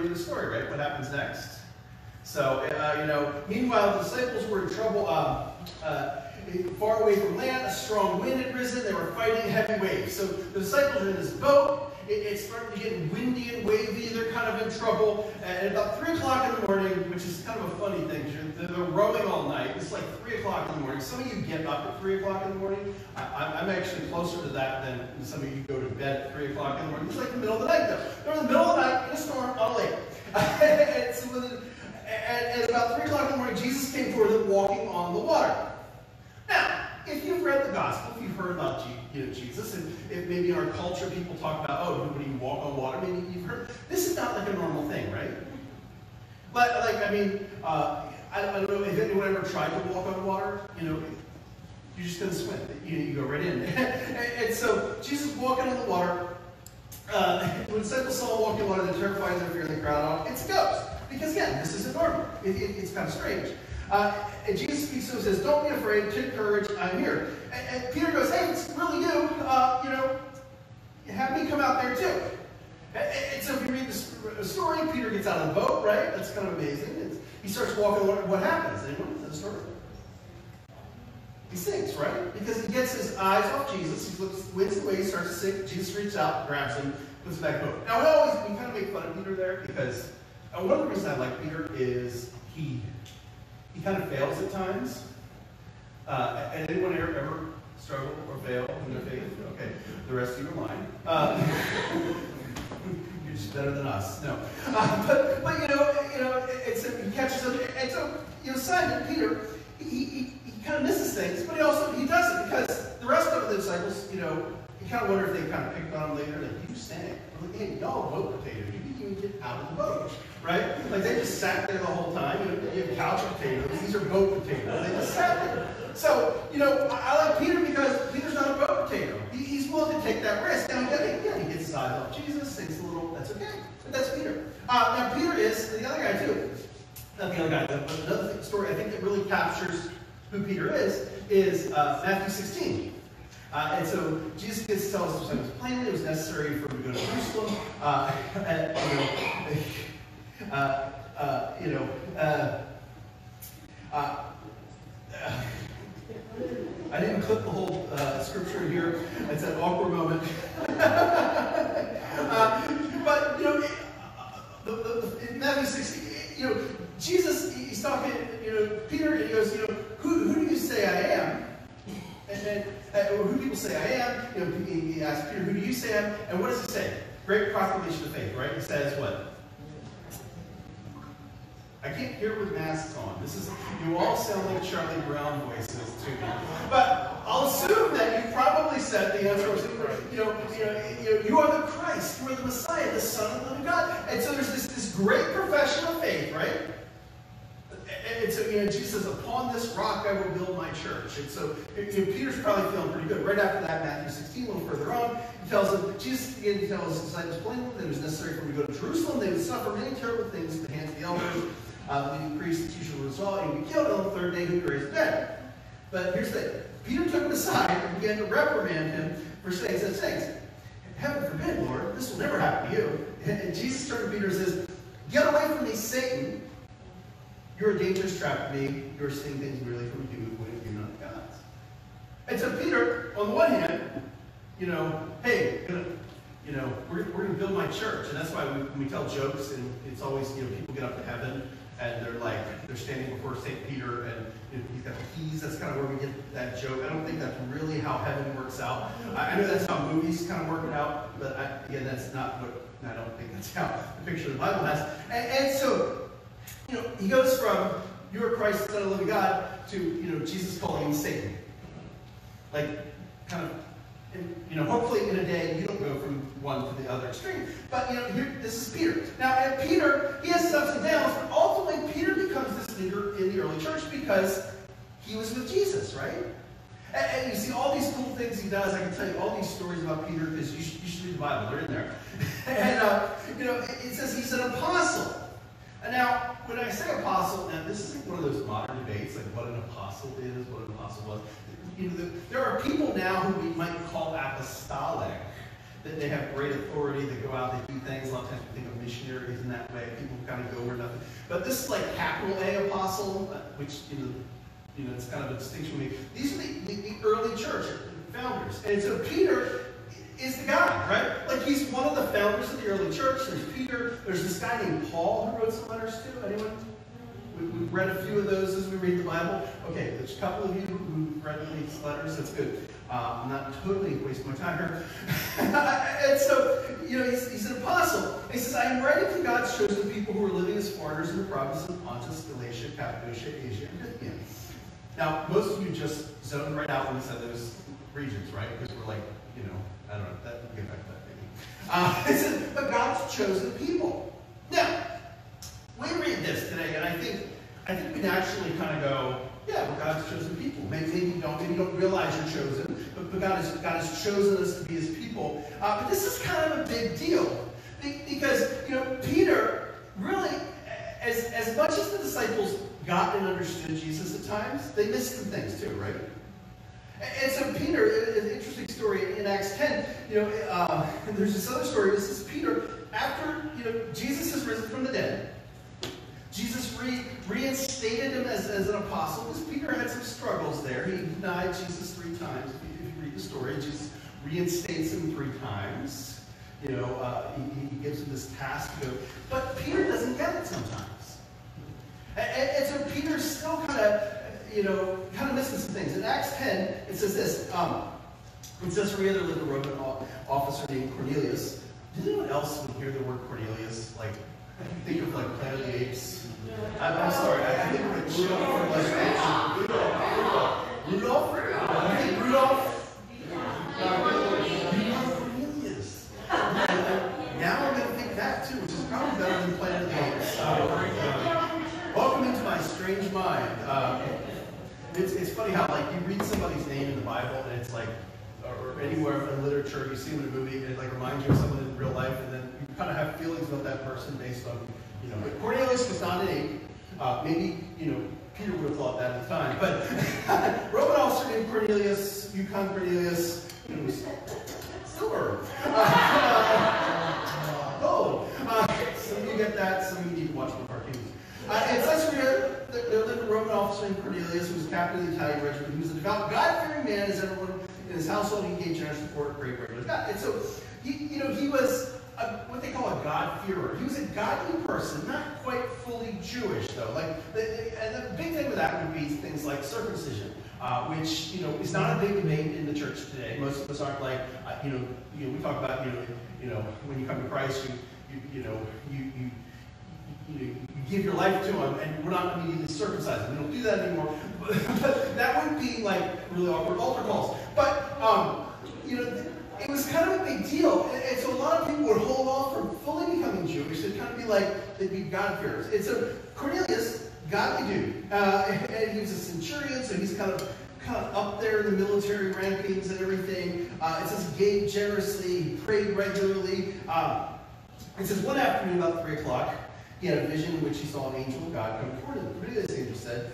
familiar with the story, right? What happens next? So, meanwhile, the disciples were in trouble far away from land. A strong wind had risen. They were fighting heavy waves. So the disciples are in this boat. It's starting to get windy and wavy. They're kind of in trouble. And at about 3 o'clock in the morning, which is kind of a funny thing, they're rowing all night. It's like 3 o'clock in the morning. Some of you get up at 3 o'clock in the morning. I'm actually closer to that than some of you go to bed at 3 o'clock in the morning. It's like the middle of the night, though. They're in the middle of the night in a storm on a lake. And about 3 o'clock in the morning, Jesus came toward them walking on the water. Now, if you've read the gospel, if you've heard about Jesus, and if maybe in our culture people talk about, oh, when you walk on water, maybe you've heard, this is not like a normal thing, right? But, I don't know if anyone ever tried to walk on water, you're just going to swim. You go right in. And so, Jesus walking on the water, when the disciples saw him walking on water, they're terrified and they're fearing the crowd off. It's a ghost. Because, again, this isn't normal. It's kind of strange. And Jesus speaks to him and says, don't be afraid, take courage, I'm here. And Peter goes, hey, it's really you. Have me come out there too. And so if you read the story, Peter gets out of the boat, right? That's kind of amazing. He starts walking. What happens? Anyone know the story? He sinks, right? Because he gets his eyes off Jesus. He winds away, he starts to sink. Jesus reaches out, grabs him, puts him back in the boat. Now, we kind of make fun of Peter there because one of the reasons I like Peter is he kind of fails at times. And anyone ever struggle or fail in their faith? Okay, the rest of you are lying. You're just better than us. No, but it's he catches up, and so Simon Peter, he kind of misses things, but he does it because the rest of the disciples, you kind of wonder if they kind of picked on him later, like, you stank. Like, hey, y'all boat potatoes. You didn't even get out of the boat, right? Like, they just sat there the whole time. You have couch potatoes. These are boat potatoes. They just sat there. So, I like Peter because Peter's not a boat potato. He's willing to take that risk. Now, again, he gets his eyes off Jesus, sings a little, that's okay. But that's Peter. Now, Peter is the other guy, too. Not the other guy. Another story I think that really captures who Peter is Matthew 16. And so Jesus gets to tell his disciples plainly it was necessary for him to go to Jerusalem. I didn't clip the whole scripture here. It's an awkward moment. But in Matthew 16, Jesus, he's talking, Peter, and he goes, who do you say I am? Or who people say I am? He asks Peter, who do you say I am? And what does he say? Great proclamation of faith, right? He says what? I can't hear with masks on. You all sound like Charlie Brown voices to me. But I'll assume that you probably said the answer was, you are the Christ, you are the Messiah, the Son of the living God. And so there's this great profession of faith, right? And so, Jesus says, upon this rock I will build my church. And so, Peter's probably feeling pretty good. Right after that, Matthew 16, a little further on, he tells them, Jesus began to tell his disciples plainly that it was necessary for him to go to Jerusalem. They would suffer many terrible things at the hands of the elders, leading priests, the teachers would result, and be killed on the third day he would raise the dead. But here's the thing. Peter took him aside and began to reprimand him for saying such things. Heaven forbid, Lord, this will never happen to you. And Jesus turned to Peter and says, get away from me, Satan. You're a dangerous trap to me. You're seeing things merely from a human point of view, not God's. And so Peter, on the one hand, hey, we're going to build my church. And that's why when we tell jokes, and it's always, people get up to heaven, and they're standing before St. Peter, and he's got the keys. That's kind of where we get that joke. I don't think that's really how heaven works out. I know that's how movies kind of work it out, but again, that's not what, I don't think that's how the picture of the Bible has. And so, he goes from, you are Christ, the Son of the living God, to, Jesus calling him Satan. Like, kind of, hopefully in a day you don't go from one to the other extreme. But, this is Peter. Now, and Peter, he has his ups and downs, but ultimately Peter becomes this leader in the early church because he was with Jesus, right? And you see all these cool things he does. I can tell you all these stories about Peter because you should read the Bible. They're in there. And, it says he's an apostle. And now, when I say apostle, now this isn't one of those modern debates, like what an apostle is, what an apostle was. There are people now who we might call apostolic. that they have great authority, they go out, they do things. A lot of times we think of missionaries in that way, people who kind of go where nothing. But this is like capital A apostle, which, it's kind of a distinction we make. These are the early church founders. And so Peter is the guy, right? Like, he's one of the founders of the early church. There's Peter. There's this guy named Paul who wrote some letters too. Anyone? We've read a few of those as we read the Bible. Okay, there's a couple of you who've read these letters. That's good. I'm not totally wasting my time here. And so, he's an apostle. And he says, I am writing to God's chosen people who are living as foreigners in the provinces of Pontus, Galatia, Cappadocia, Asia, and Bithynia. Now, most of you just zoned right out when we said those regions, right? Because we're like, I don't know, we'll get back to that maybe. It says, but God's chosen people. Now, we read this today, and I think we naturally kind of go, yeah, well, God's chosen people. Maybe you don't realize you're chosen, but God has chosen us to be His people. But this is kind of a big deal because Peter really, as much as the disciples got and understood Jesus at times, they missed some things too, right? And so Peter, an interesting story in Acts 10. There's this other story. This is Peter after Jesus has risen from the dead. Jesus reinstated him as an apostle because Peter had some struggles there. He denied Jesus 3 times. If you read the story, Jesus reinstates him 3 times. He gives him this task to go. But Peter doesn't get it sometimes. And so Peter's still kind of missing some things. In Acts 10, it says this. In Caesarea there lived a Roman officer named Cornelius. Did anyone else when hear the word Cornelius, like, think of like Planet of the Apes? I'm sorry, I think of like Rudolph? I think Rudolph? Cornelius. Now I'm going to think that too, which is probably better than Planet of the Apes. Welcome into my strange mind. It's funny how, like, you read somebody's name in the Bible and it's like, or anywhere in literature, you see them in a movie, and it like reminds you of someone in real life, and then you kind of have feelings about that person based on, But Cornelius was not an ape. Maybe, Peter would have thought that at the time. But Roman officer named Cornelius, Yukon Cornelius, was silver. Gold. Some of you get that, some of you need to watch my cartoons. In Caesarea, there lived a Roman officer named Cornelius, who was captain of the Italian regiment. He was a devout, God-fearing man, as everyone in his household. He gave generous support, great regular God. And so, he was what they call a God-fearer. He was a godly person, not quite fully Jewish, though. And the big thing with that would be things like circumcision, which, is not a big debate in the church today. Most of us aren't like, we talk about, when you come to Christ, you give your life to Him, and we're not immediately circumcised. We don't do that anymore. But that would be like really awkward altar calls. But it was kind of a big deal, and so a lot of people would hold off from fully becoming Jewish. They'd kind of be like, they'd be God-fearers. And so Cornelius, godly dude, and he was a centurion, so he's kind of up there in the military rankings and everything. It says he gave generously, he prayed regularly. It says one afternoon about 3 o'clock, he had a vision in which he saw an angel of God come toward him. Cornelius, angel said,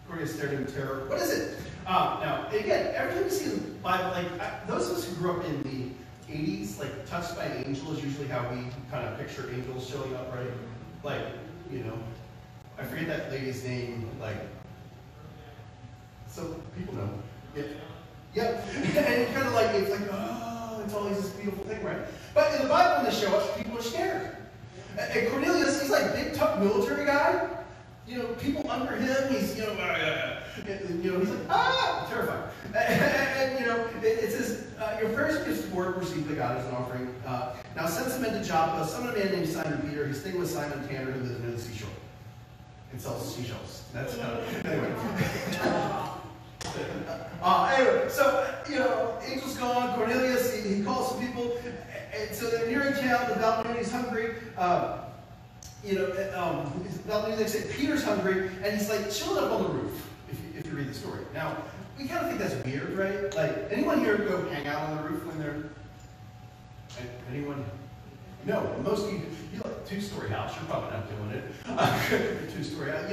Cornelius stared at him in terror. What is it? Now, again, every time you see the Bible, those of us who grew up in the 80s, touched by an angel is usually how we kind of picture angels showing up, right? I forget that lady's name, so people know. Yep. And kind of it's always this beautiful thing, right? But in the Bible, when they show us, people are scared. And Cornelius, he's like big, tough military guy. People under him, he's, he's like, terrified. And it says, your prayers and gifts of work received by God as an offering. Now send some men to Joppa, summon a man named Simon Peter. His thing was Simon Tanner, who lives near the seashore and sells seashells. That's anyway. Anyway, so, angel's gone. Cornelius, he calls some people. And so they're nearing town. The Devout he's hungry. They say Peter's hungry, and he's chilling up on the roof, if you read the story. Now, we kind of think that's weird, right? Anyone here go hang out on the roof when they're... Anyone? No, most of you like a 2-story house. You're probably not doing it. A 2-story house.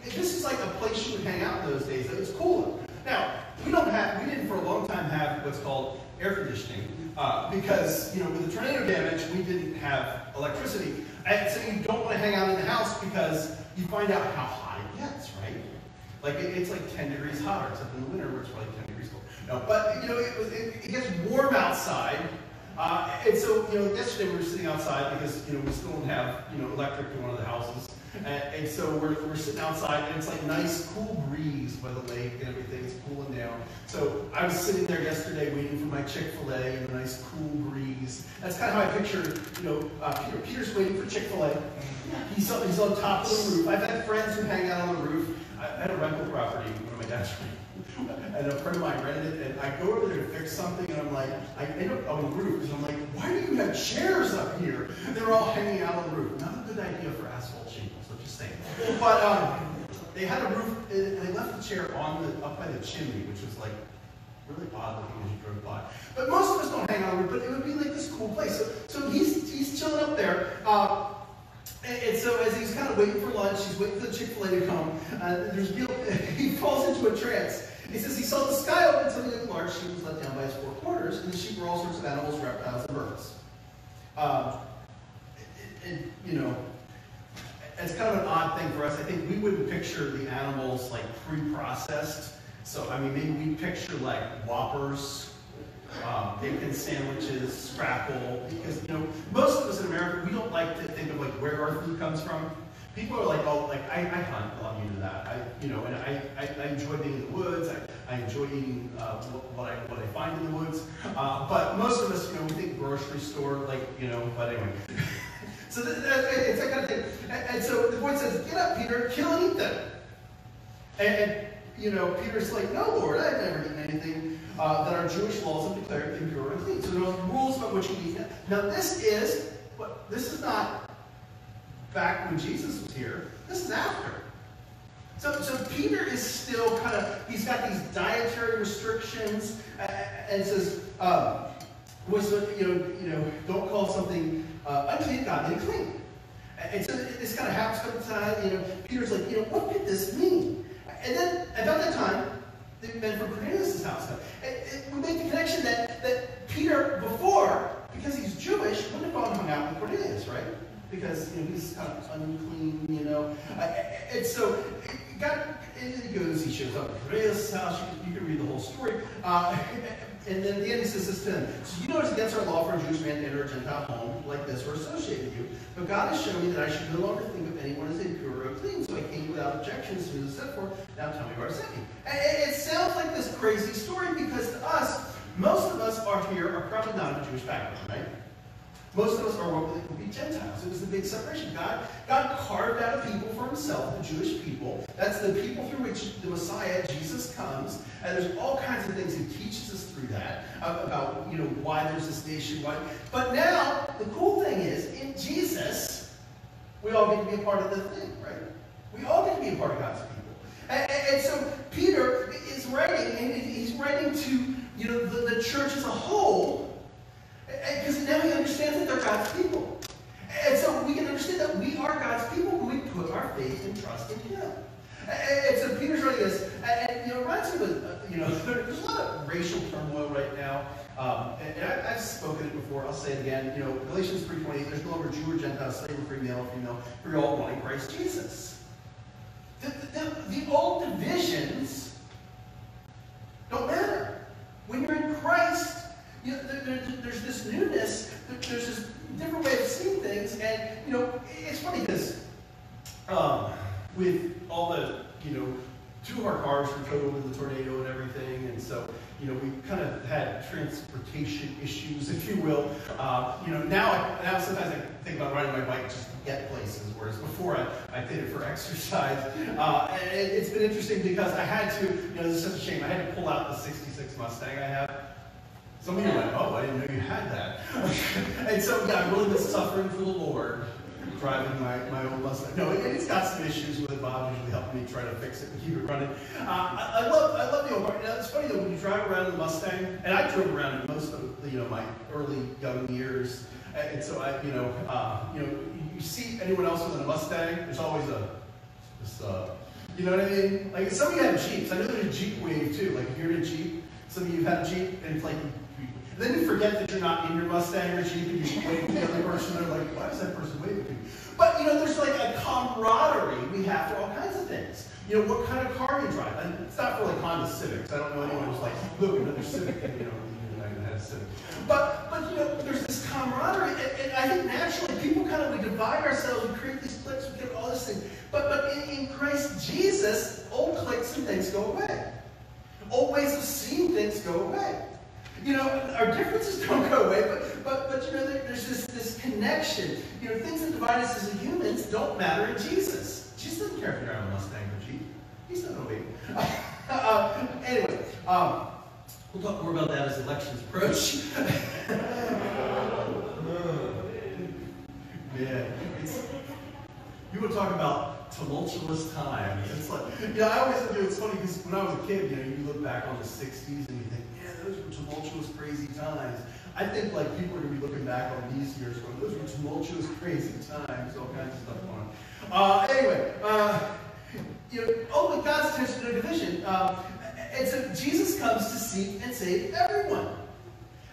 This is like a place you would hang out in those days. It's cool. Now, we didn't for a long time have what's called air conditioning because, with the tornado damage, we didn't have electricity. And so you don't want to hang out in the house because you find out how hot it gets, right? Like it's like 10 degrees hotter, except in the winter where it's probably 10 degrees cold. No, but it gets warm outside. And so, yesterday we were sitting outside because, we still don't have, electric in one of the houses. And so we're sitting outside, and it's like nice, cool breeze by the lake and everything. It's cooling down. So I was sitting there yesterday waiting for my Chick-fil-A and a nice, cool breeze. That's kind of how I picture, Peter. Peter's waiting for Chick-fil-A. He's on top of the roof. I've had friends who hang out on the roof. I had a rental property, one of my dad's friends. And a friend of mine rented it, and I go over there to fix something, and I'm like, I end up on the roof, and I'm like, why do you have chairs up here? And they're all hanging out on the roof. Not a good idea for asphalt shingles, I'm just saying. But they had a roof, and they left the chair up by the chimney, which was like really odd looking as you drove by. But most of us don't hang out on the roof, but it would be like this cool place. So he's chilling up there. And so as he's kind of waiting for lunch, he's waiting for the Chick-fil-A to come, he falls into a trance. He says he saw the sky open, something like a large sheep was let down by its four corners, and the sheep were all sorts of animals, reptiles, and birds. It's kind of an odd thing for us. I think we wouldn't picture the animals like pre-processed. So, maybe we picture like Whoppers, bacon sandwiches, scrapple, because, most of us in America, we don't like to think of like where our food comes from. People are like, I hunt, a lot of you know that. I enjoy being in the woods. I enjoy eating what I find in the woods. But most of us, we think grocery store, but anyway. So it's that kind of thing. And so the boy says, get up, Peter, kill and eat them. And Peter's like, no, Lord, I've never eaten anything that our Jewish laws have declared impure or unclean. So there are rules about what you eat. Now this is not back when Jesus was here. This is after. So Peter is still he's got these dietary restrictions, and says, don't call something unclean God unclean. And so this kind of happens. Peter's like, what could this mean? And then about that time, the men from Cornelius' house come. And we make the connection that Peter before, because he's Jewish, wouldn't have gone and hung out with Cornelius, right? Because he's kind of unclean, and so he goes, he shows up at Cornelius' house. You can read the whole story, and then at the end he says this to them: so it's against our law for a Jewish man to enter a Gentile home like this or associate with you. But God has shown me that I should no longer think of anyone as impure or unclean. So I came without objection as soon as I said for. Now tell me where I sent you. And it sounds like this crazy story because to us, most of us are probably not of a Jewish background, right? Most of us are what would be Gentiles. It was the big separation. God carved out a people for himself, the Jewish people. That's the people through which the Messiah, Jesus, comes. And there's all kinds of things he teaches us through that, about why there's this nation. But now, the cool thing is, in Jesus, we all get to be a part of the thing, right? We all get to be a part of God's people. And so Peter is writing, and he's writing to the church as a whole, because now he understands that they're God's people. And so we can understand that we are God's people when we put our faith and trust in him. And so Peter's writing this, and it reminds me of, there's a lot of racial turmoil right now. And I've spoken it before, I'll say it again. Galatians 3:28, there's no longer Jew or Gentile, slave or free, male or female, for you're all one in Christ Jesus. The old divisions don't matter. When you're in Christ, there's this newness, there's this different way of seeing things, and it's funny because with all the 2 of our cars were totaled in the tornado and everything, and so we kind of had transportation issues, if you will. Now sometimes I think about riding my bike just to get places, whereas before I did it for exercise. And it's been interesting because I had to, this is such a shame, I had to pull out the '66 Mustang I have. Some of you went, oh, I didn't know you had that. And so, I've really been suffering for the Lord, driving my old Mustang. No, it's got some issues with it. Bob usually helped me try to fix it and keep it running. I love the old car. It's funny though, when you drive around in the Mustang, and I drove around in most of my early young years, and so you see anyone else with a Mustang, there's always this You know what I mean? Like, some of you have Jeeps. I know there's a Jeep wave, too. Like, if you're in a Jeep, some of you have a Jeep, and it's like, then you forget that you're not in your Mustang or Jeep, and you wave to the other person, they're like, why is that person waving to me? But, you know, there's like a camaraderie we have for all kinds of things. You know, what kind of car you drive. And it's not for like Honda Civics. I don't know anyone who's like, look, another Civic, and, you know, I had a Civic. But, you know, there's this camaraderie, and I think naturally people kind of, we divide ourselves, we create these cliques, we get all this thing. But in Christ Jesus, old cliques and things go away. Old ways of seeing things go away. You know, our differences don't go away, but you know, there's this connection. You know, things that divide us as humans don't matter in Jesus. Jesus doesn't care if you're on a Mustang or Jeep. He's not going to wait. Anyway, we'll talk more about that as elections approach. Man, you want to talk about tumultuous times. It's like, you know, I always think it's funny because when I was a kid, you know, you look back on the 60s and you think, yeah, those were tumultuous, crazy times. I think like people are going to be looking back on these years going, those were tumultuous, crazy times, all kinds of stuff going on. Anyway, you know, only God's attention to division. And so Jesus comes to seek and save everyone.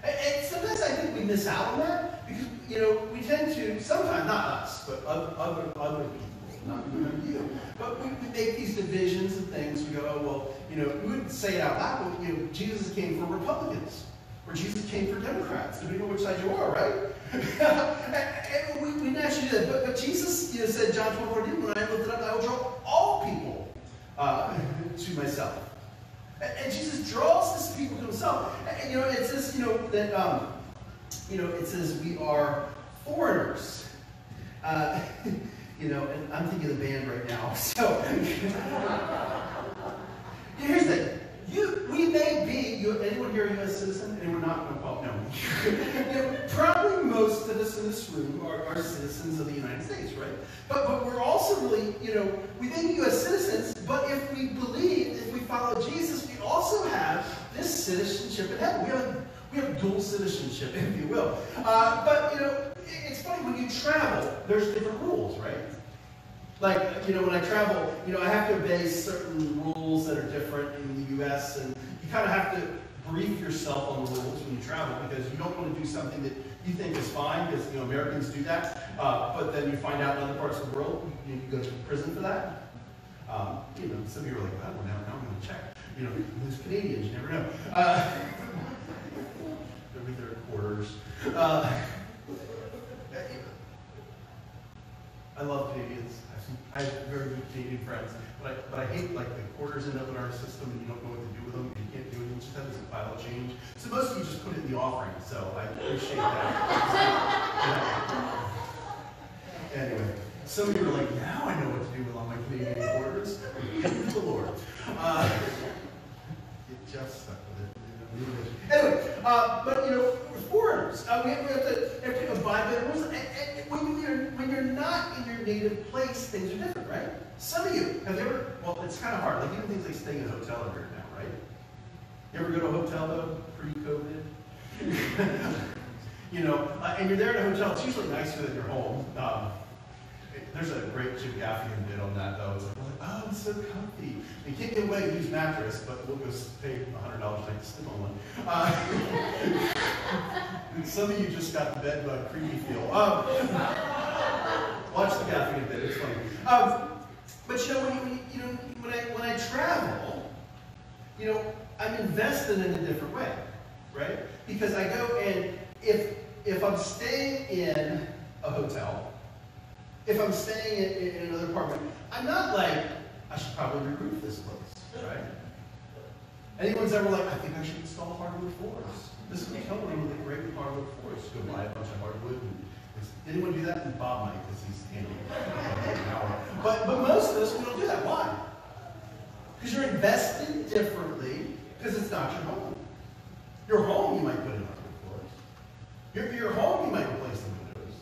And sometimes I think we miss out on that because, you know, we tend to, sometimes, not us, but other people, not you. But we make these divisions and things. We go, oh, well, you know, we wouldn't say it out loud, but, you know, Jesus came for Republicans. Or Jesus came for Democrats. Do we know which side you are, right? And we naturally do that. But Jesus, you know, said, John 12:14, when I lift it up, I will draw all people to myself. And Jesus draws this people to himself. And, you know, it says, you know, that, you know, it says we are foreigners. You know, and I'm thinking of the band right now. So, here's the thing. We may be, anyone here a U.S. citizen? Anyone not? No. You know, probably most of us in this room are citizens of the United States, right? But we're also really, you know, we may be U.S. citizens, but if we believe, if we follow Jesus, we also have this citizenship in heaven. We have dual citizenship, if you will. But, you know, it's funny, when you travel, there's different rules, right? Like, you know, when I travel, you know, I have to obey certain rules that are different in the U.S., and you kind of have to brief yourself on the rules when you travel, because you don't want to do something that you think is fine, because, you know, Americans do that, but then you find out in other parts of the world, you go to prison for that. You know, some of you are like, oh, well, now I'm going to check. You know, those Canadians, you never know. They're with their quarters. I love Canadians. I have very good Canadian friends, but I hate like the quarters end up in our system and you don't know what to do with them and you can't do anything. Just have this pile of change. So most of you just put it in the offering. So I appreciate that. Anyway, some of you are like, now I know what to do with all my Canadian quarters. Praise the Lord. Get just stuck with it. Anyway, but you know, we're foreigners. We have to abide by the rules. And when you're not in your native place, things are different, right? Some of you, have you ever, well, it's kind of hard. Like even things like staying in a hotel are weird now, right? You ever go to a hotel, though, pre-COVID? You know, and you're there at a hotel, it's usually nicer than your home. There's a great Jim Gaffigan bit on that, though. It's like, oh, it's so comfy. You can't get away and use mattress, but we'll go pay $100 a night to sleep on one. Some of you just got the bed bug creepy feel. Watch the Gaffigan bit, it's funny. But you know, when I travel, you know, I'm invested in a different way, right? Because I go and if I'm staying in a hotel, if I'm staying in another apartment, I'm not like, I should probably re-roof this place, right? Anyone's ever like, I think I should install hardwood floors. This is hotel room with a great hardwood floors. Go buy a bunch of hardwood. Did anyone do that? And Bob might, because he's handy. But most of us, we don't do that. Why? Because you're invested differently, because it's not your home. Your home, you might put in hardwood floors. Your home, you might replace the windows.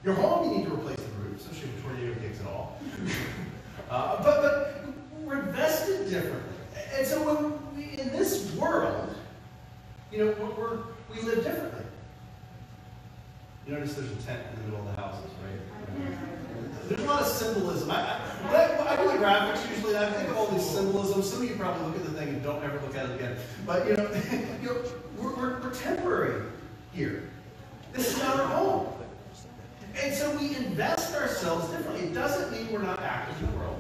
Your home, you need to replace the roof, especially if a tornado takes it all. But we're invested differently. And so when in this world, you know, we live differently. You notice there's a tent in the middle of the houses, right? There's a lot of symbolism. I do the graphics usually, and I think of all these symbolisms. Some of you probably look at the thing and don't ever look at it again. But we're temporary here. This is not our home. And so we invest ourselves differently. It doesn't mean we're not active in the world.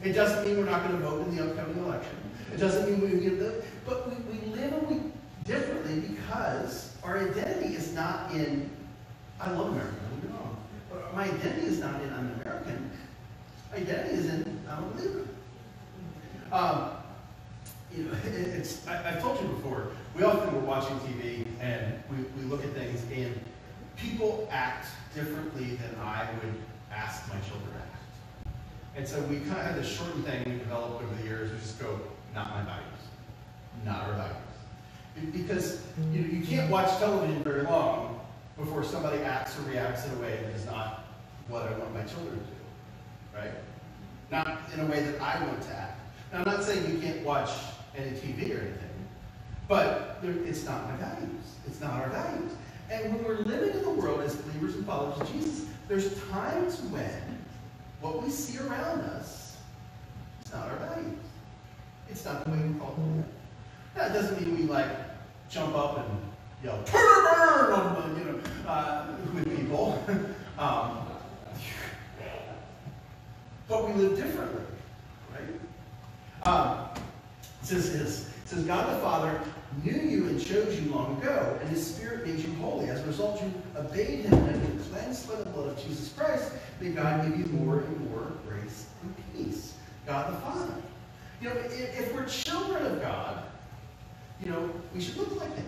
It doesn't mean we're not going to vote in the upcoming election. It doesn't mean we give the, but we live differently because our identity is not in, I love America, don't get me wrong. But my identity is not in I'm an American. My identity is in I'm a believer. I've told you before, we often were watching TV and we look at things and people act differently than I would ask my children to act. And so we kind of had this shortened thing we developed over the years. We just go, not my values, not our values. Because you can't watch television very long before somebody acts or reacts in a way that is not what I want my children to do, right? Not in a way that I want to act. Now, I'm not saying you can't watch any TV or anything, but it's not my values. It's not our values. And when we're living in the world as believers and followers of Jesus, there's times when what we see around us is not our values. It's not the way we're called to live. That doesn't mean we jump up and yell "Turn on," with people. But we live differently, right? It says God the Father knew you and chose you long ago, and His Spirit made you holy. As a result, you obeyed Him and been cleansed by the blood of Jesus Christ. May God give you more and more grace and peace. God the Father. If we're children of God, we should look like Him.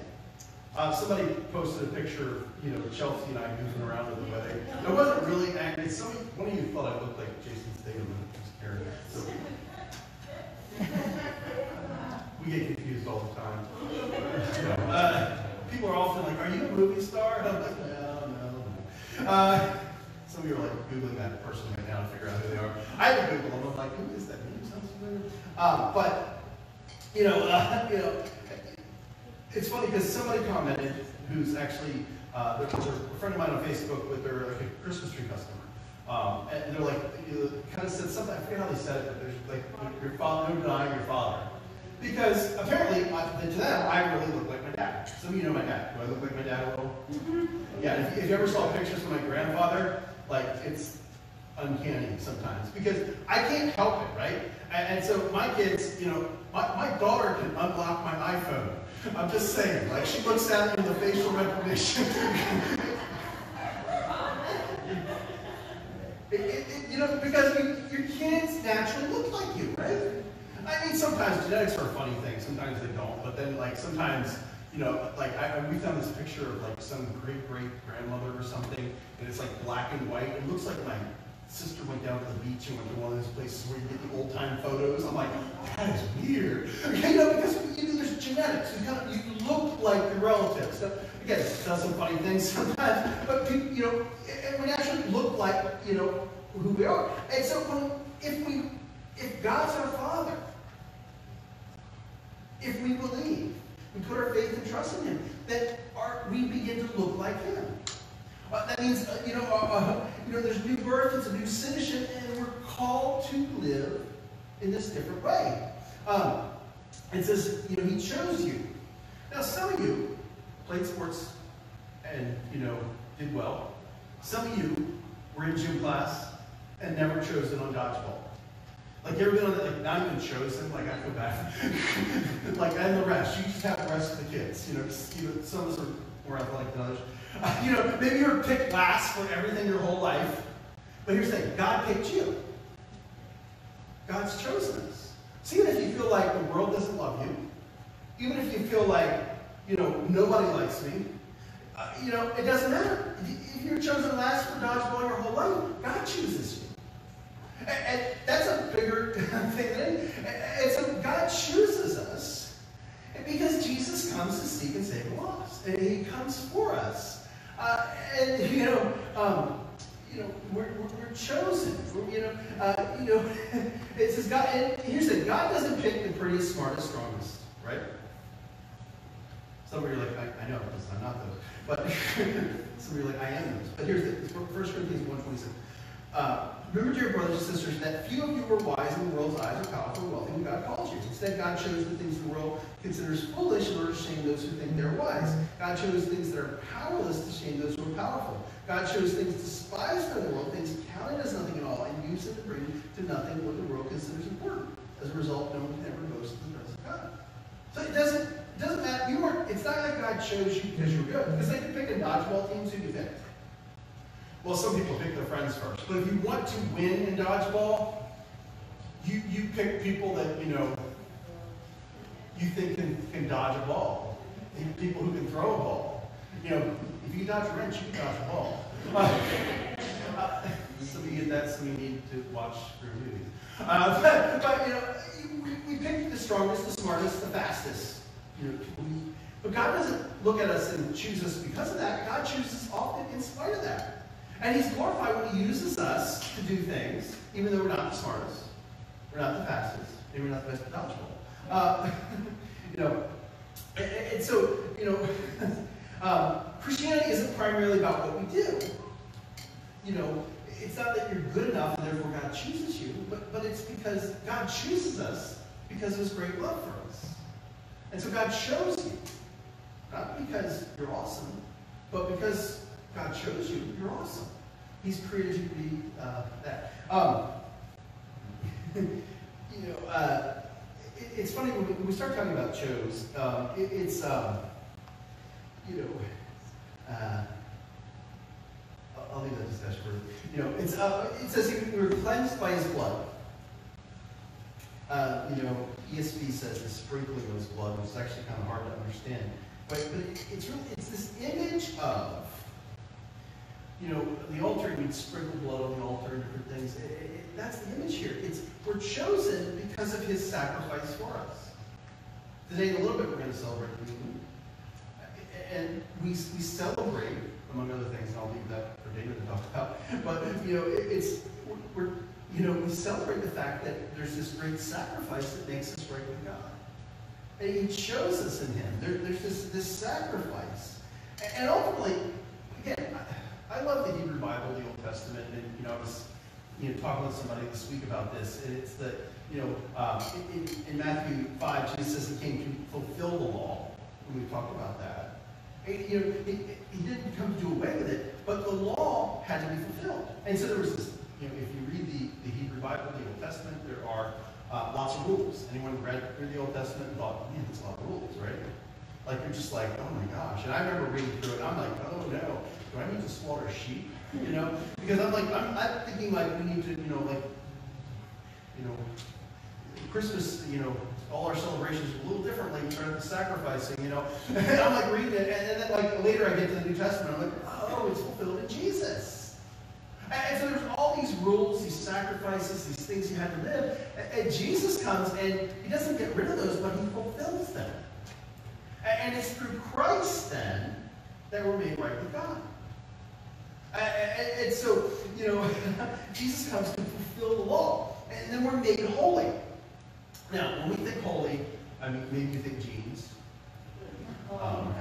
Somebody posted a picture of Chelsea and I goofing around at the wedding. It wasn't really angry. One of you thought I looked like Jason Statham in his character. So, we get confused all the time. People are often like, "Are you a movie star?" And I'm like, no. Some of you are like Googling that person right now to figure out who they are. I have to Google them. I'm like, who is that? Name sounds familiar. It's funny because somebody commented who's actually they're a friend of mine on Facebook, but they're like a Christmas tree customer. And they're like, kind of said something, I forget how they said it, but there's like, your father, no denying your father. Because apparently, to them, I really look like my dad. Some of you know my dad. Do I look like my dad a little? Mm-hmm. Yeah, if you ever saw pictures of my grandfather, it's uncanny sometimes. Because I can't help it, right? And so my kids, my daughter can unlock my iPhone. I'm just saying, she looks at me in the facial recognition. Because your kids naturally look like you, right? I mean, sometimes genetics are a funny thing. Sometimes they don't. But then, sometimes, we found this picture of, some great-great-grandmother or something, and it's, black and white. It looks like my sister went down to the beach and went to one of those places where you get the old-time photos. I'm like, that is weird. Okay, because there's genetics. You look like your relatives. So, again, it does some funny things sometimes, but we naturally look like who we are. And so if God's our Father, if we believe, we put our faith and trust in Him, that we begin to look like Him. That means, there's new birth, it's a new citizenship, and we're called to live in this different way. It says, He chose you. Now, some of you played sports and, did well. Some of you were in gym class and never chosen on dodgeball. You ever been on that, not even chosen, I feel bad. And the rest, you just have the rest of the kids. Some of us are more athletic than others. Maybe you were picked last for everything your whole life. But here's the thing, God picked you. God's chosen us. So even if you feel like the world doesn't love you, even if you feel like, nobody likes me, it doesn't matter. If you're chosen last for dodgeball your whole life, God chooses you. And that's a bigger thing than anything. And so God chooses us because Jesus comes to seek and save the lost. And He comes for us. We're chosen. It says God, and here's the thing, God doesn't pick the prettiest, smartest, strongest, right? Some of you are like, I know, because I'm not those. But some of you are like, I am those. But here's the 1 Corinthians 1:26. Remember, dear brothers and sisters, that few of you were wise in the world's eyes or powerful or wealthy when God called you. Instead, God chose the things the world considers foolish in order to shame those who think they're wise. God chose things that are powerless to shame those who are powerful. God chose things despised by the world, things counted as nothing at all, and used them to bring to nothing what the world considers important. As a result, no one can ever boast in the presence of God. So it doesn't matter. It's not like God chose you because you're good. Because they could pick a dodgeball team, who do you pick? Well, some people pick their friends first. But if you want to win in dodgeball, you pick people that, you think can dodge a ball. People who can throw a ball. If you can dodge a wrench, you can dodge a ball. Some of you get that, some of you need to watch your movies. We pick the strongest, the smartest, the fastest. But God doesn't look at us and choose us because of that. God chooses often in spite of that. And He's glorified when He uses us to do things, even though we're not the smartest, we're not the fastest, and we're not the best at dodgeball. And so, Christianity isn't primarily about what we do. It's not that you're good enough and therefore God chooses you, but it's because God chooses us because of His great love for us. And so God chose you, not because you're awesome, but because God chose you, you're awesome. He's created you to be that. It's funny when we start talking about chose. I'll leave that discussion for it says we were cleansed by His blood. ESV says the sprinkling of His blood, which is actually kind of hard to understand. But it's this image of, the altar, we'd sprinkle blood on the altar and different things. That's the image here. We're chosen because of His sacrifice for us. Today, in a little bit, we're going to celebrate communion. And we celebrate, among other things, and I'll leave that for David to talk about. But, we celebrate the fact that there's this great sacrifice that makes us right with God. And He shows us in Him. There's this sacrifice. And ultimately, again, I love the Hebrew Bible, the Old Testament, and I was talking with somebody this week about this, and it's that in Matthew 5, Jesus says He came to fulfill the law, and we've talked about that. And, he didn't come to do away with it, but the law had to be fulfilled. And so there was this, if you read the Hebrew Bible, the Old Testament, there are lots of rules. Anyone read through the Old Testament and thought, man, there's a lot of rules, right? Like, you're just like, oh my gosh. And I remember reading through it, and I'm like, oh no, do I need to slaughter sheep? Because I'm thinking like we need to, Christmas, all our celebrations are a little differently. We start sacrificing, And I'm like reading it, and then like later I get to the New Testament, I'm like, oh, it's fulfilled in Jesus. And so there's all these rules, these sacrifices, these things you had to live. And Jesus comes and He doesn't get rid of those, but He fulfills them. And it's through Christ then that we're made right with God. And so, Jesus comes to fulfill the law. And then we're made holy. Now, when we think holy, I mean, maybe you think jeans. I'm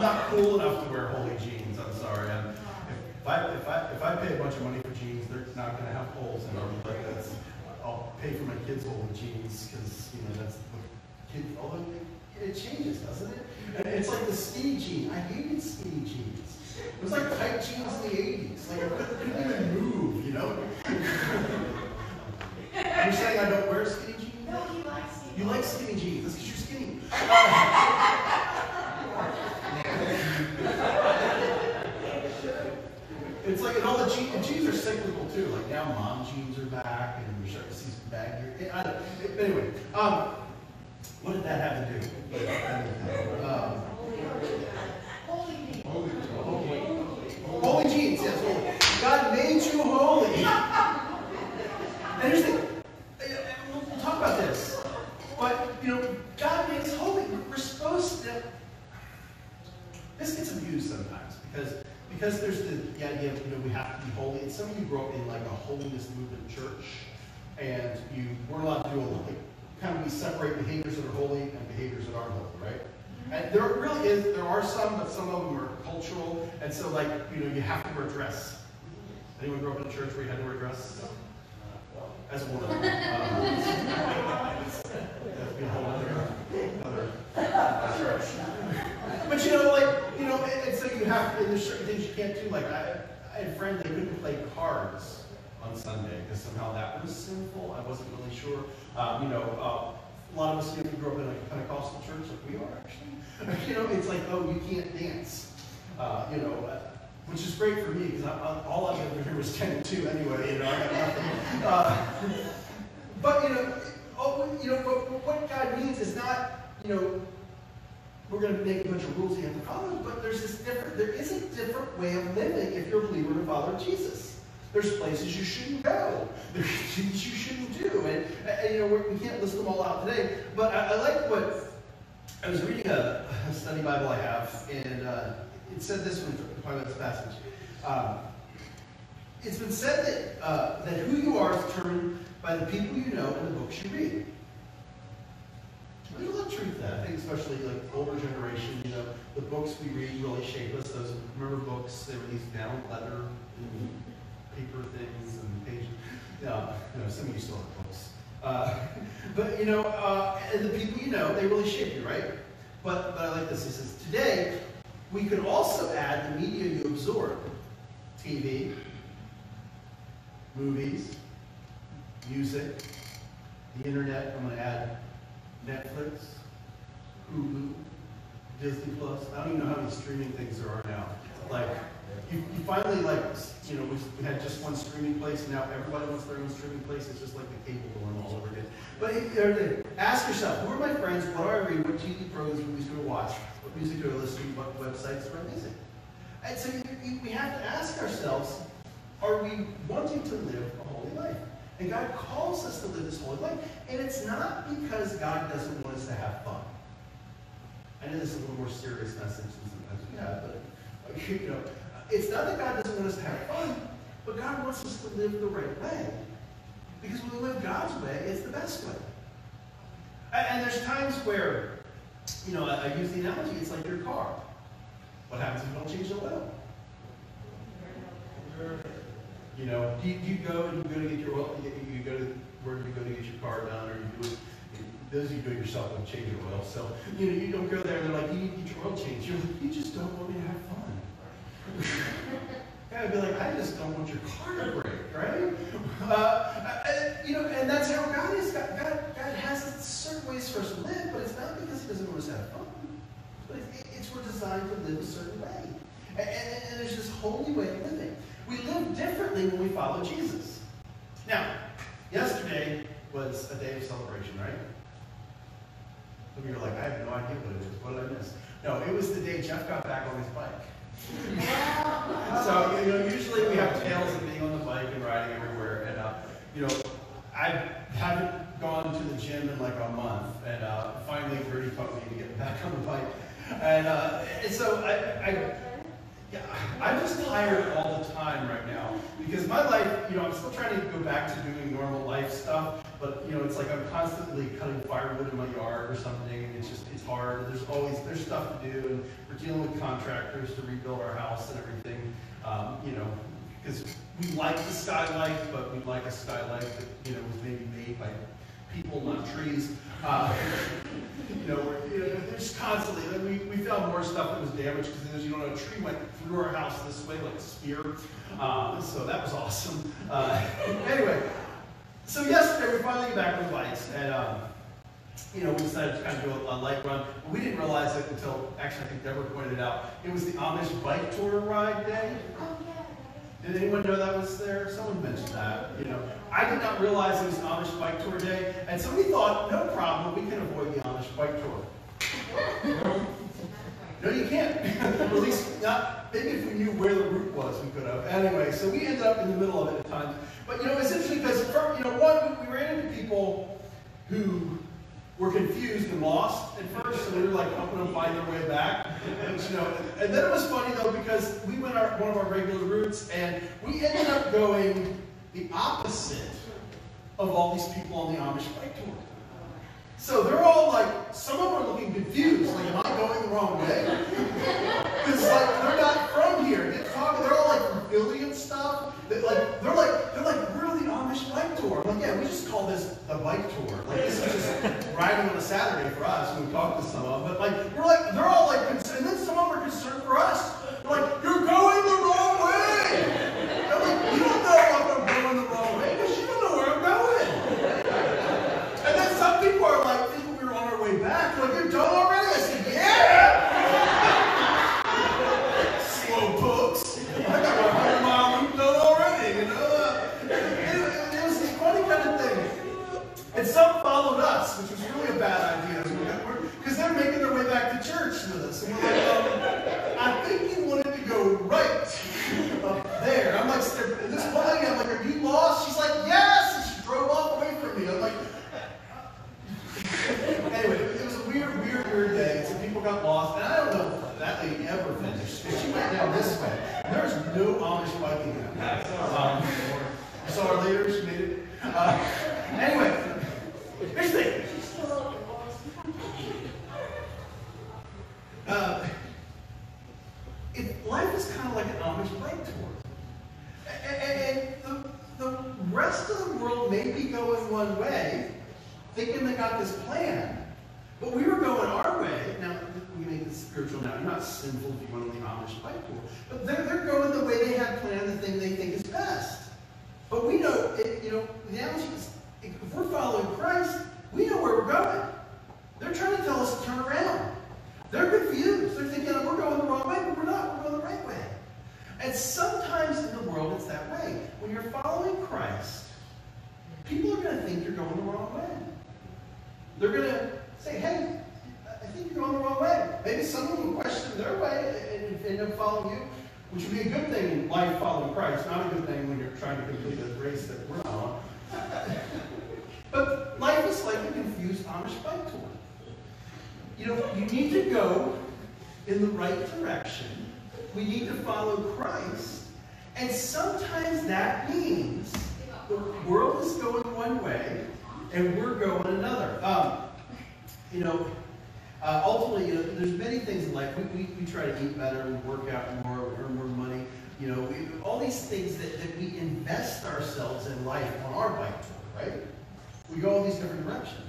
not cool enough to wear holy jeans. I'm sorry. If I pay a bunch of money for jeans, they're not going to have holes in them. But I'll pay for my kids' holy jeans because that's what kids. Although it changes, doesn't it? It's like the skinny jean. I hated skinny jeans. It was like tight jeans in the 80s. Like I couldn't even move. You're saying I don't wear skinny jeans? No, he likes skinny jeans. You like skinny jeans. That's because you're skinny. It's like, and all the jeans are cyclical too. Like now mom jeans are back and you're starting to see some baggier. But anyway, what did that have to do? Holy jeans, yes, holy. God made you holy. And here's the thing, we'll talk about this, but, God makes holy. We're supposed to, this gets abused sometimes, because there's the idea of, we have to be holy, and some of you grew up in like a holiness movement church, and you weren't allowed to do kind of we separate behaviors that are holy and behaviors that aren't holy, right? And there really is, there are some, but some of them are cultural, and so like, you have to wear a dress. Anyone grew up in a church where you had to wear a dress? As a woman. That'd be a whole other church. But and so you have, and there's certain things you can't do, like I had a friend, they couldn't play cards on Sunday, because somehow that was sinful. I wasn't really sure. A lot of us, we grew up in a Pentecostal church, like we are actually. It's like, oh, you can't dance. Which is great for me, because all I've ever heard was 10 and 2 anyway. I got nothing. But what God means is not, we're going to make a bunch of rules you have to follow, but there is a different way of living if you're a believer and a follower of Jesus. There's places you shouldn't go. There's things you shouldn't do. And we can't list them all out today. But I like what, I was reading a study Bible I have, and it said this one, talking about this passage. It's been said that who you are is determined by the people you know and the books you read. There's a lot of truth to that. I think especially like older generation, the books we read really shape us. Those remember books, they were these bound leather and paper things and pages. Some of you still have books. And the people they really shape you, right? But I like this. It says, today, we could also add the media you absorb. TV, movies, music, the internet. I'm going to add Netflix, Hulu, Disney Plus. I don't even know how many streaming things there are now. Like, you finally, we had just one streaming place, and now everybody wants their own streaming place. It's just like the cable going all over again. But ask yourself, who are my friends? What do I read? What TV programs, movies do I watch? What music do I listen to? What websites do I visit? And so we have to ask ourselves, are we wanting to live a holy life? And God calls us to live this holy life. And it's not because God doesn't want us to have fun. I know this is a little more serious message than sometimes we have, but it's not that God doesn't want us to have fun, but God wants us to live the right way. Because when we live God's way, it's the best way. And there's times where, I use the analogy, it's like your car. What happens if you don't change the oil? You go to get your oil, you go to where you go to get your car done, or you do it. Those of you do it yourself don't change your oil. So, you don't go there and they're like, you need to get your oil changed. You're like, you just don't want me to have fun. I'd be like, I just don't want your car to break, right? And that's how God is. God has certain ways for us to live, but it's not because He doesn't want us to have fun. But we're designed to live a certain way. And there's this holy way of living. We live differently when we follow Jesus. Now, yesterday was a day of celebration, right? Some of you are like, I have no idea what it is. What did I miss? No, it was the day Jeff got back on his bike. So, usually we have tales of being on the bike and riding everywhere. And, I haven't gone to the gym in like a month. And finally, Gertie taught me to get back on the bike. And so I'm just tired all the time right now. Because my life, I'm still trying to go back to doing normal life stuff. But, it's like I'm constantly cutting firewood in my yard or something. And it's hard. There's stuff to do. And we're dealing with contractors to rebuild our house and everything. Because we like the skylight, but we like a skylight that, was maybe made by people, not trees. There's constantly, we found more stuff that was damaged because, a tree went through our house this way like a spear. So that was awesome. Anyway, so yesterday we finally got back on the bikes, and we decided to kind of do a light run. But we didn't realize it until, actually, I think Deborah pointed it out. It was the Amish bike tour ride day. Did anyone know that was there? Someone mentioned that. I did not realize it was Amish bike tour day, and so we thought, no problem, we can avoid the Amish bike tour. No, you can't. At least not. Maybe if we knew where the route was, we could have. Anyway, so we ended up in the middle of it at times. But it's interesting because, one, we ran into people who were confused and lost at first, so we were like helping them find their way back. And then it was funny though because we went one of our regular routes, and we ended up going the opposite of all these people on the Amish bike tour. So they're all like, some of them are looking confused. Like, am I going the wrong way? It's like, they're not from here. They're talking, they're all like from Philly and stuff. They're like, we're the Amish bike tour. I'm like, yeah, we just call this a bike tour. Like, this is just riding on a Saturday for us when we talk to some of them. But like, they're all like, and then some of them are concerned for us. They're like, you're going the wrong way. I'm like, you don't know if I'm going the wrong way because you don't know where I'm going. And then some people are like, thinking we were on our way back. Like, you're done already? I said, yeah. Slow pokes. I got my 100-mile loop done already, you know. It was this funny kind of thing. And some followed us, which was really a bad idea. Because they're making their way back to church with us. And we're like, I think you wanted to go right up there. I'm like, this one lady, I'm like, are you lost? She's like, yes. And she drove off away from me. I'm like, anyway, it was a weird day. Some people got lost. And I don't know if that lady ever finished. She went down this way. There's no Amish biking down there. I saw her later. She made it. Anyway, here's the thing. Life is kind of like an Amish bike tour. And the rest of the world may be going one way, thinking they got this plan, but we were going our way. Now, we make this spiritual now. You're not sinful if you want to leave Amish bike tour. But they're going the way they have planned, the thing they think is best. But we know, the analogy is, if we're following Christ, we know where we're going. They're trying to tell us to turn around. They're confused. They're thinking, we're going the wrong way, but we're not. We're going the right way. And sometimes in the world, it's that way. When you're following Christ, people are going to think you're going the wrong way. They're going to say, hey, I think you're going the wrong way. Maybe someone will question their way and end up following you, which would be a good thing in life following Christ, not a good thing when you're trying to complete a race that we're not on. But life is like a confused Amish bike tour. You need to go in the right direction. We need to follow Christ. And sometimes that means the world is going one way and we're going another. Ultimately, there's many things in life. We try to eat better, we work out more, we earn more money. All these things that we invest ourselves in life on our bike tour, right? We go all these different directions.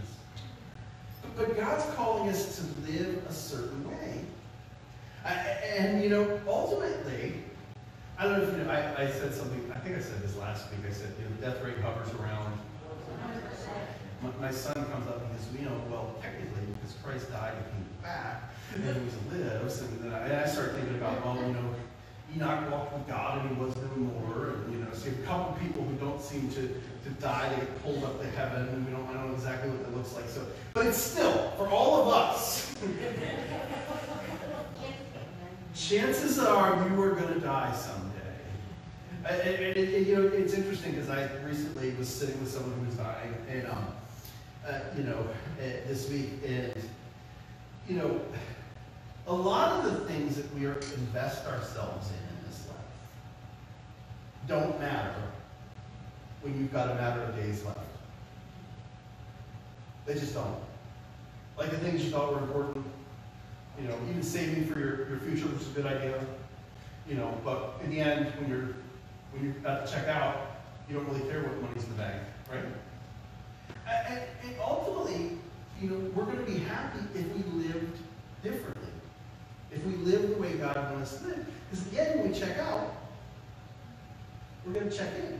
But God's calling us to live a certain way. Ultimately, I don't know if I said something, I think I said this last week. I said, the death rate hovers around. My son comes up and says, well, technically, because Christ died and came back, and then he lives, and I start thinking about, Enoch walked with God and he was no more, and see a couple people who don't seem to die, they get pulled up to heaven, and I don't know exactly what that looks like. So, but it's still, for all of us, chances are you are going to die someday. It's interesting because I recently was sitting with someone who was dying, and this week, and a lot of the things that we invest ourselves in this life don't matter when you've got a matter of days left. They just don't. Like the things you thought were important, even saving for your future, which is a good idea, but in the end, when you're about to check out, you don't really care what money's in the bank, right? And ultimately, we're going to be happy if we lived differently. If we live the way God wants us to live. Because at the end, when we check out, we're going to check in.